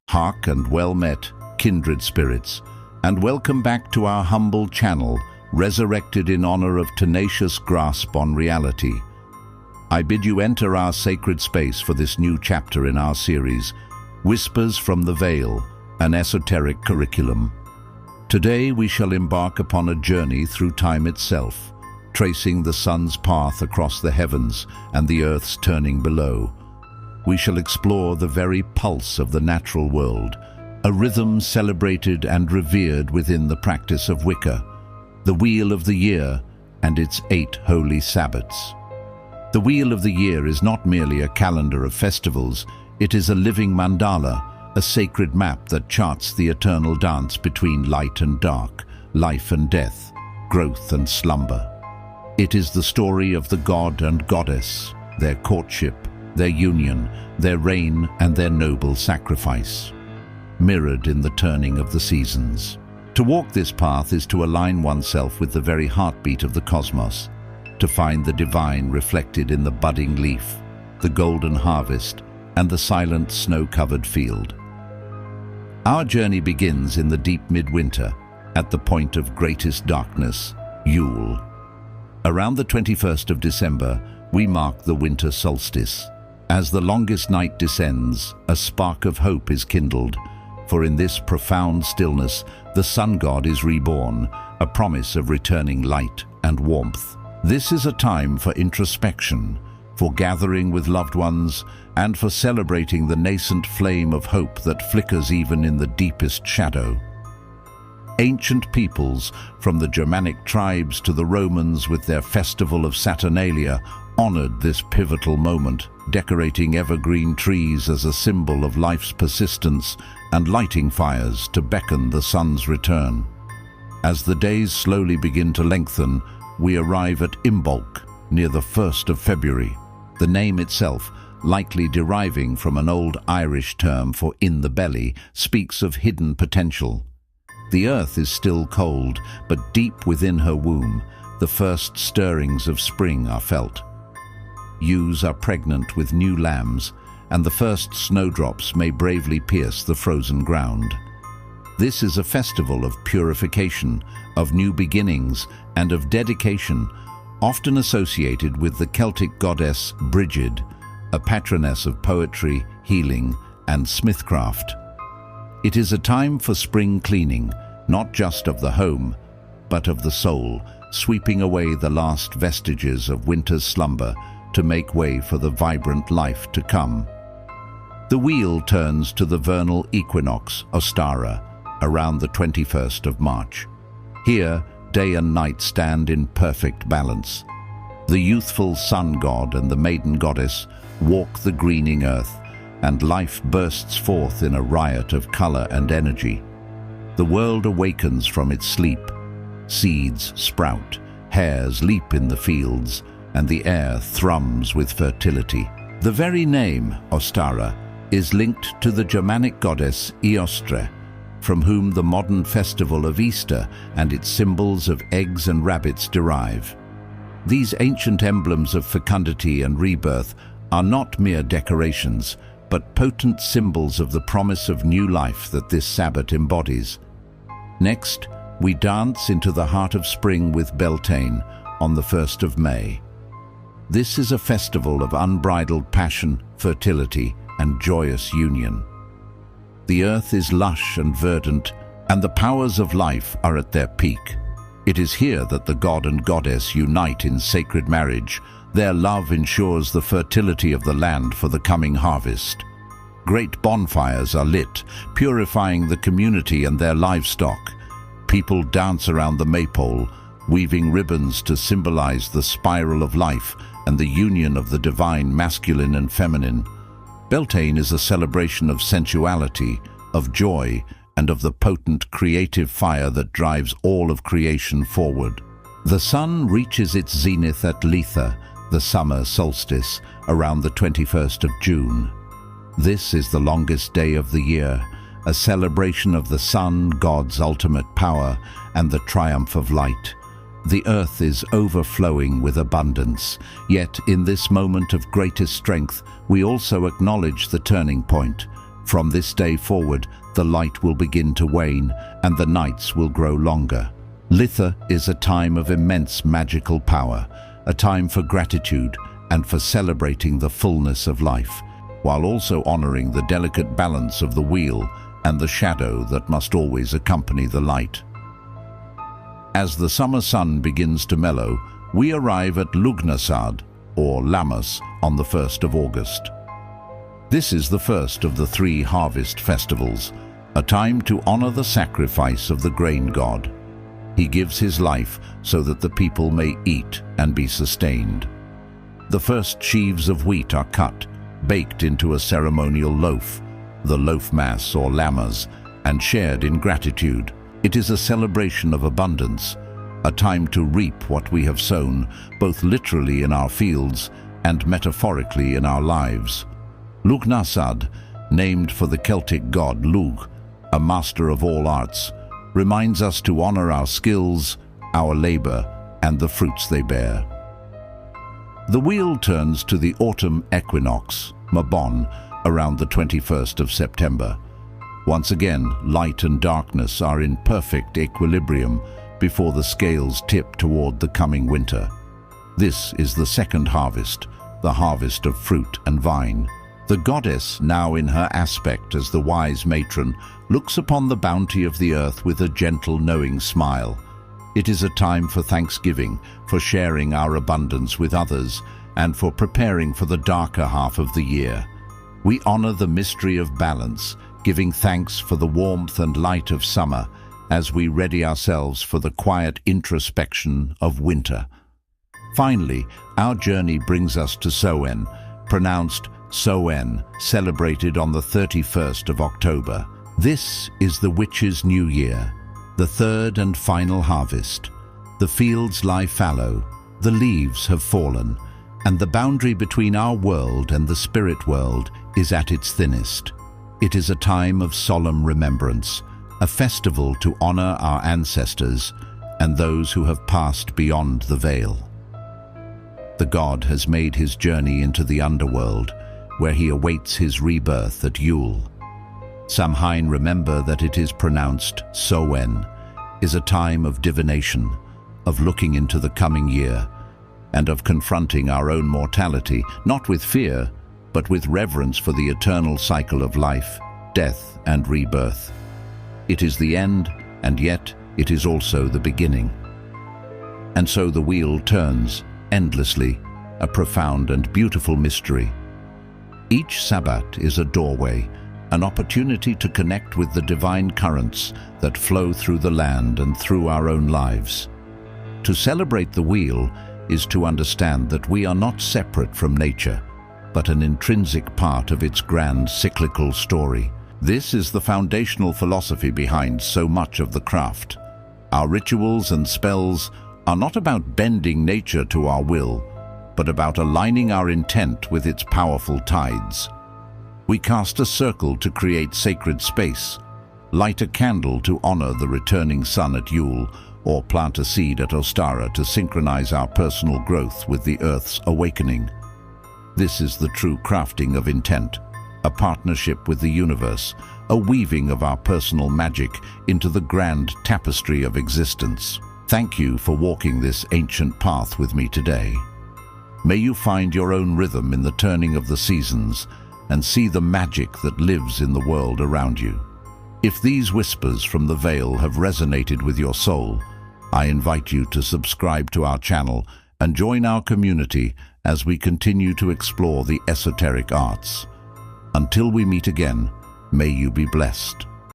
Hark and well met, kindred spirits, and welcome back to our humble channel, resurrected in honor of tenacious grasp on reality. I bid you enter our sacred space for this new chapter in our series, Whispers from the Veil, an Esoteric Curriculum. Today we shall embark upon a journey through time itself, tracing the sun's path across the heavens and the earth's turning below. We shall explore the very pulse of the natural world, a rhythm celebrated and revered within the practice of Wicca, the Wheel of the Year and its 8 holy Sabbats. The Wheel of the Year is not merely a calendar of festivals, it is a living mandala, a sacred map that charts the eternal dance between light and dark, life and death, growth and slumber. It is the story of the god and goddess, their courtship, their union, their reign and their noble sacrifice, mirrored in the turning of the seasons. To walk this path is to align oneself with the very heartbeat of the cosmos, to find the divine reflected in the budding leaf, the golden harvest, and the silent snow-covered field. Our journey begins in the deep midwinter, at the point of greatest darkness, Yule. Around the 21st of December, we mark the winter solstice. As the longest night descends, a spark of hope is kindled, for in this profound stillness, the sun god is reborn, a promise of returning light and warmth. This is a time for introspection, for gathering with loved ones, and for celebrating the nascent flame of hope that flickers even in the deepest shadow. Ancient peoples, from the Germanic tribes to the Romans with their festival of Saturnalia, honored this pivotal moment, decorating evergreen trees as a symbol of life's persistence and lighting fires to beckon the sun's return. As the days slowly begin to lengthen, we arrive at Embark, near the 1st of February. The name itself, likely deriving from an old Irish term for in the belly, speaks of hidden potential. The earth is still cold, but deep within her womb, the first stirrings of spring are felt. Ewes are pregnant with new lambs, and the first snowdrops may bravely pierce the frozen ground. This is a festival of purification, of new beginnings, and of dedication, often associated with the Celtic goddess Brigid, a patroness of poetry, healing, and smithcraft. It is a time for spring cleaning, not just of the home, but of the soul, sweeping away the last vestiges of winter's slumber to make way for the vibrant life to come. The wheel turns to the vernal equinox, Ostara, around the 21st of March. Here, day and night stand in perfect balance. The youthful sun god and the maiden goddess walk the greening earth, and life bursts forth in a riot of color and energy. The world awakens from its sleep. Seeds sprout, hares leap in the fields, and the air thrums with fertility. The very name, Ostara, is linked to the Germanic goddess Eostre, from whom the modern festival of Easter and its symbols of eggs and rabbits derive. These ancient emblems of fecundity and rebirth are not mere decorations, but potent symbols of the promise of new life that this Sabbat embodies. Next, we dance into the heart of spring with Beltane on the 1st of May. This is a festival of unbridled passion, fertility, and joyous union. The earth is lush and verdant, and the powers of life are at their peak. It is here that the god and goddess unite in sacred marriage. Their love ensures the fertility of the land for the coming harvest. Great bonfires are lit, purifying the community and their livestock. People dance around the maypole, weaving ribbons to symbolize the spiral of life and the union of the divine masculine and feminine. Beltane is a celebration of sensuality, of joy, and of the potent creative fire that drives all of creation forward. The sun reaches its zenith at Letha, the summer solstice, around the 21st of June. This is the longest day of the year, a celebration of the sun god's ultimate power and the triumph of light. The earth is overflowing with abundance, yet in this moment of greatest strength, we also acknowledge the turning point. From this day forward, the light will begin to wane and the nights will grow longer. Litha is a time of immense magical power, a time for gratitude and for celebrating the fullness of life, while also honoring the delicate balance of the wheel and the shadow that must always accompany the light. As the summer sun begins to mellow, we arrive at Lugnasad, or Lammas, on the 1st of August. This is the first of the 3 harvest festivals, a time to honor the sacrifice of the grain god. He gives his life so that the people may eat and be sustained. The first sheaves of wheat are cut, baked into a ceremonial loaf, the loaf mass or lammas, and shared in gratitude. It is a celebration of abundance, a time to reap what we have sown, both literally in our fields and metaphorically in our lives. Lugnasad, named for the Celtic god Lugh, a master of all arts, reminds us to honor our skills, our labor, and the fruits they bear. The wheel turns to the autumn equinox, Mabon, around the 21st of September. Once again, light and darkness are in perfect equilibrium before the scales tip toward the coming winter. This is the second harvest, the harvest of fruit and vine. The goddess, now in her aspect as the wise matron, looks upon the bounty of the earth with a gentle, knowing smile. It is a time for thanksgiving, for sharing our abundance with others, and for preparing for the darker half of the year. We honor the mystery of balance, giving thanks for the warmth and light of summer as we ready ourselves for the quiet introspection of winter. Finally, our journey brings us to Samhain, pronounced Soen, celebrated on the 31st of October. This is the witches' new year, the third and final harvest. The fields lie fallow, the leaves have fallen, and the boundary between our world and the spirit world is at its thinnest. It is a time of solemn remembrance, a festival to honor our ancestors and those who have passed beyond the veil. The god has made his journey into the underworld, where he awaits his rebirth at Yule. Samhain, remember that it is pronounced Soen, is a time of divination, of looking into the coming year, and of confronting our own mortality, not with fear, but with reverence for the eternal cycle of life, death, and rebirth. It is the end, and yet it is also the beginning. And so the wheel turns, endlessly, a profound and beautiful mystery. Each Sabbat is a doorway, an opportunity to connect with the divine currents that flow through the land and through our own lives. To celebrate the wheel is to understand that we are not separate from nature, but an intrinsic part of its grand cyclical story. This is the foundational philosophy behind so much of the craft. Our rituals and spells are not about bending nature to our will, but about aligning our intent with its powerful tides. We cast a circle to create sacred space, light a candle to honor the returning sun at Yule, or plant a seed at Ostara to synchronize our personal growth with the Earth's awakening. This is the true crafting of intent, a partnership with the universe, a weaving of our personal magic into the grand tapestry of existence. Thank you for walking this ancient path with me today. May you find your own rhythm in the turning of the seasons and see the magic that lives in the world around you. If these whispers from the veil have resonated with your soul, I invite you to subscribe to our channel and join our community as we continue to explore the esoteric arts. Until we meet again, may you be blessed.